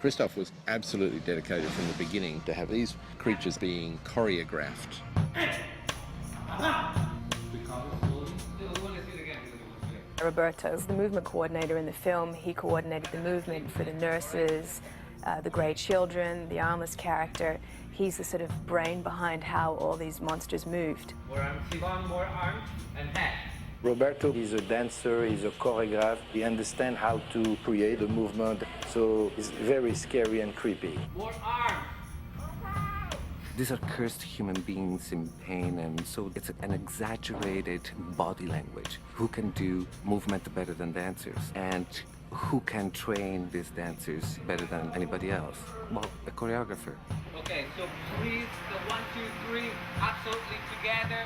Christoph was absolutely dedicated from the beginning to have these creatures being choreographed. Roberto is the movement coordinator in the film. He coordinated the movement for the nurses, the grey children, the armless character. He's the sort of brain behind how all these monsters moved. More arms, Yvonne, more arms and head. Roberto is a dancer, he's a choreographer. He understands how to create the movement, so it's very scary and creepy. More arms. These are cursed human beings in pain, and so it's an exaggerated body language. Who can do movement better than dancers? And who can train these dancers better than anybody else? Well, a choreographer. Okay, so please, the 1, 2, 3, absolutely together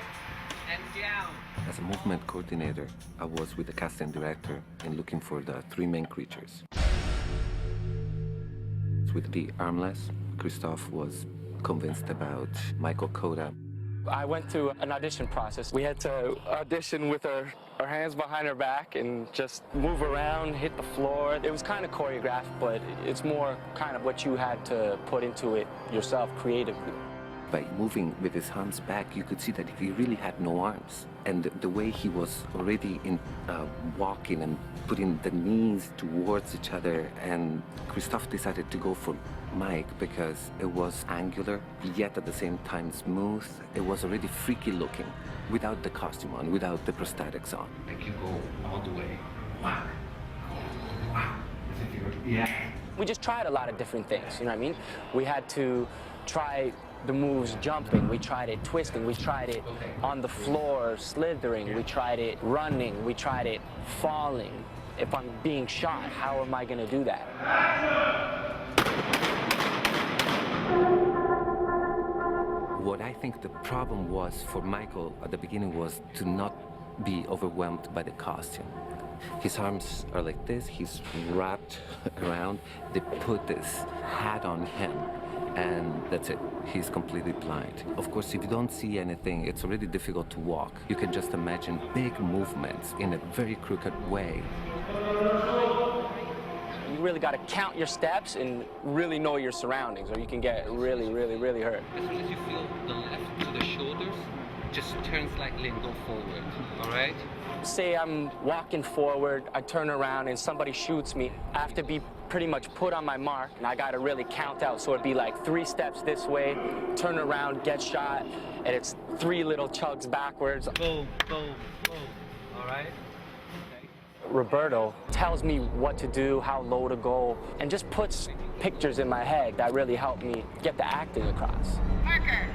and down. As a movement coordinator, I was with the casting director in looking for the 3 main creatures. With the armless, Christoph was convinced about Michael Koda. I went through an audition process. We had to audition with our hands behind our back and just move around, hit the floor. It was kind of choreographed, but it's more kind of what you had to put into it yourself creatively. By moving with his arms back, you could see that he really had no arms. And the way he was already walking and putting the knees towards each other, and Christoph decided to go for Mike because it was angular, yet at the same time smooth. It was already freaky looking, without the costume on, without the prosthetics on. Make you go all the way. One. Yeah. We just tried a lot of different things, you know what I mean? We had to try the moves jumping, we tried it twisting, we tried it on the floor slithering, we tried it running, we tried it falling. If I'm being shot, how am I gonna do that? What I think the problem was for Michael at the beginning was to not be overwhelmed by the costume. His arms are like this, he's wrapped around, they put this hat on him, and that's it. He's completely blind. Of course, if you don't see anything, it's already difficult to walk. You can just imagine big movements in a very crooked way. You really got to count your steps and really know your surroundings, or you can get really, really, really hurt. As soon as you feel the left to the shoulders, just turn slightly and go forward, all right? Say I'm walking forward, I turn around and somebody shoots me. I have to be pretty much put on my mark, and I gotta really count out. So it'd be like 3 steps this way, turn around, get shot, and it's 3 little chugs backwards. Go, go, go, all right? Okay. Roberto tells me what to do, how low to go, and just puts pictures in my head that really help me get the acting across. Action!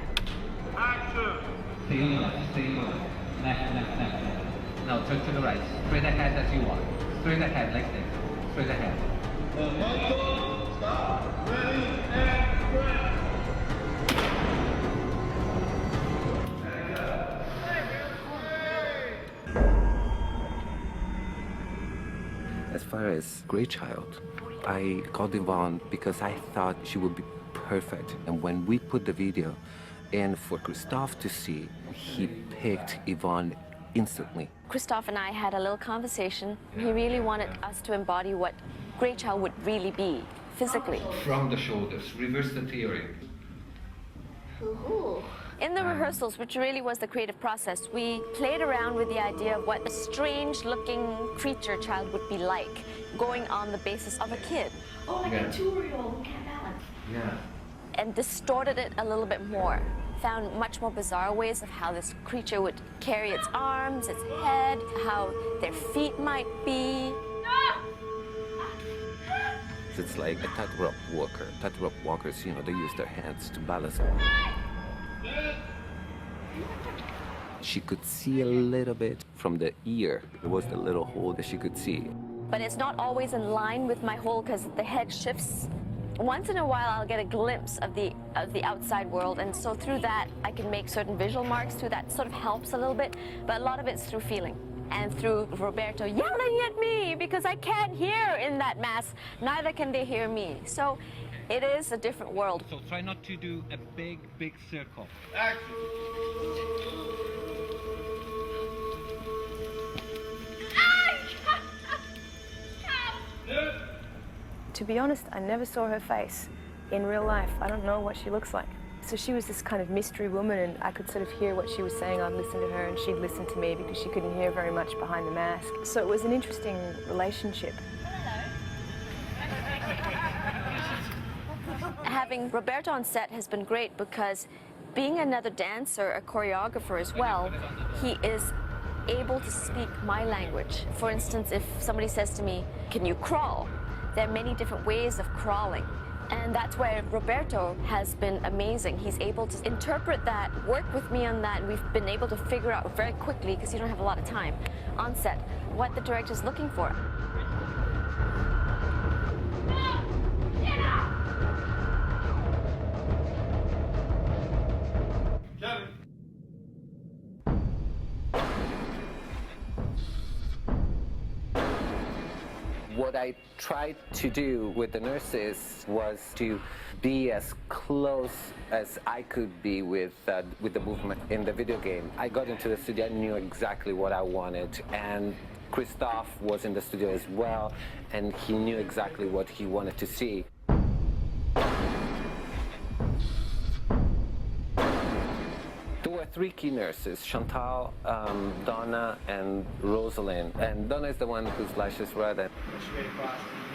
Stay on the left, stay on the left. Left, left, left, left. Now turn to the right. Straight ahead as you want. Straight ahead like this. Straight ahead. Stop. Ready and break. As far as Great Child, I called Yvonne because I thought she would be perfect. And when we put the video in for Christoph to see, he picked Yvonne instantly. Christoph and I had a little conversation. He really wanted us to embody what Great Child would really be, physically. From the shoulders, reverse the theory. Ooh. In the rehearsals, which really was the creative process, we played around with the idea of what a strange-looking creature child would be like, going on the basis of a kid. Oh, like a 2-year-old who can't balance. Yeah. And distorted it a little bit more. Found much more bizarre ways of how this creature would carry its arms, its head, how their feet might be. It's like a tightrope walker. Tightrope walkers, you know, they use their hands to balance. She could see a little bit from the ear. There was the little hole that she could see. But it's not always in line with my hole because the head shifts. Once in a while, I'll get a glimpse of the outside world, and so through that, I can make certain visual marks through that. Sort of helps a little bit, but a lot of it's through feeling. and through Roberto yelling at me because I can't hear in that mass, neither can they hear me. So it is a different world. So try not to do a big, big circle. To be honest, I never saw her face in real life. I don't know what she looks like. So she was this kind of mystery woman, and I could sort of hear what she was saying. I'd listen to her and she'd listen to me because she couldn't hear very much behind the mask. So it was an interesting relationship. Having Roberto on set has been great because being another dancer, a choreographer as well, he is able to speak my language. For instance, if somebody says to me, "Can you crawl?" There are many different ways of crawling. And that's where Roberto has been amazing. He's able to interpret that, work with me on that, and we've been able to figure out very quickly, because you don't have a lot of time on set, what the director's looking for. What I tried to do with the nurses was to be as close as I could be with the movement in the video game. I got into the studio, I knew exactly what I wanted, and Christophe was in the studio as well, and he knew exactly what he wanted to see. There were three key nurses, Chantal, Donna, and Rosalind. And Donna is the one who slashes red.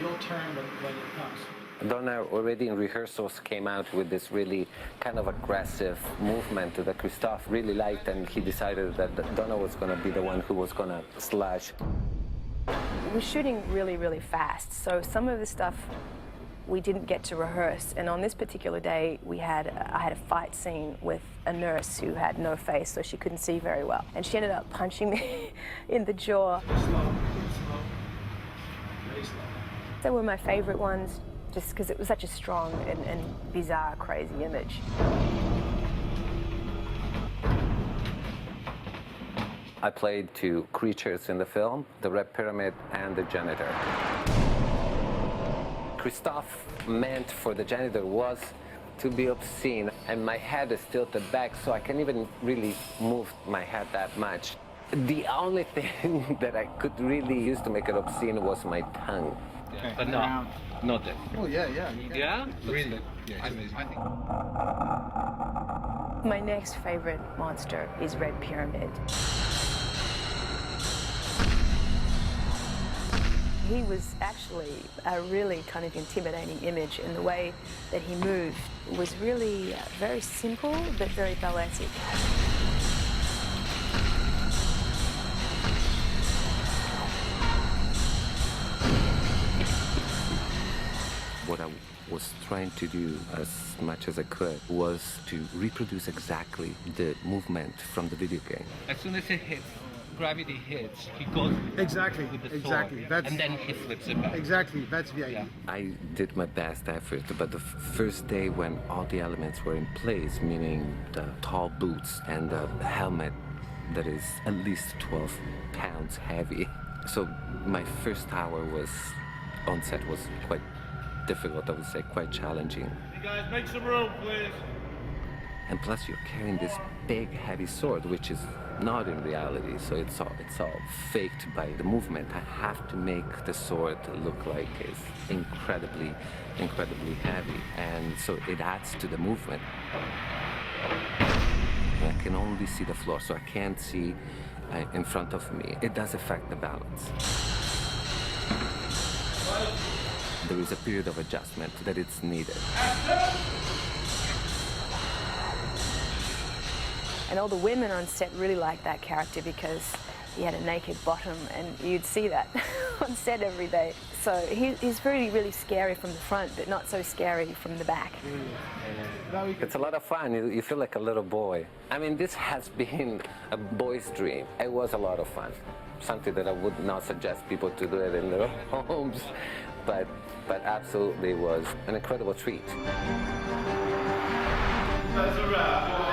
You'll turn when it comes. Donna already in rehearsals came out with this really kind of aggressive movement that Christophe really liked, and he decided that Donna was going to be the one who was going to slash. We were shooting really, really fast, so some of the stuff we didn't get to rehearse. And on this particular day, I had a fight scene with a nurse who had no face, so she couldn't see very well. And she ended up punching me in the jaw. Slow, very slow. They were my favorite ones, just because it was such a strong and bizarre, crazy image. I played two creatures in the film, the Red Pyramid and the Janitor. Christophe meant for the janitor was to be obscene, and my head is tilted back, so I can't even really move my head that much. The only thing that I could really use to make it obscene was my tongue. Yeah, but no, not that. Oh, yeah. Yeah? Really? Yeah, it's amazing. I think. My next favorite monster is Red Pyramid. He was actually a really kind of intimidating image, and the way that he moved was really very simple but very balletic. What I was trying to do as much as I could was to reproduce exactly the movement from the video game. As soon as it hits, gravity hits, he goes Exactly, with the exactly. sword, That's and then he flips it back. exactly. That's the idea. Yeah. I did my best effort, but the first day when all the elements were in place, meaning the tall boots and the helmet that is at least 12 pounds heavy. So my first hour was on set was quite difficult, I would say, quite challenging. You guys, make some room, please. And plus you're carrying this big heavy sword, which is not in reality, so it's all faked by the movement. I have to make the sword look like it's incredibly heavy, and so it adds to the movement. I can only see the floor, so I can't see in front of me. It does affect the balance. There is a period of adjustment that it's needed. And all the women on set really liked that character because he had a naked bottom, and you'd see that on set every day. So he's really scary from the front, but not so scary from the back. It's a lot of fun. You feel like a little boy. I mean, this has been a boy's dream. It was a lot of fun. Something that I would not suggest people to do it in their homes, but absolutely was an incredible treat. That's a wrap.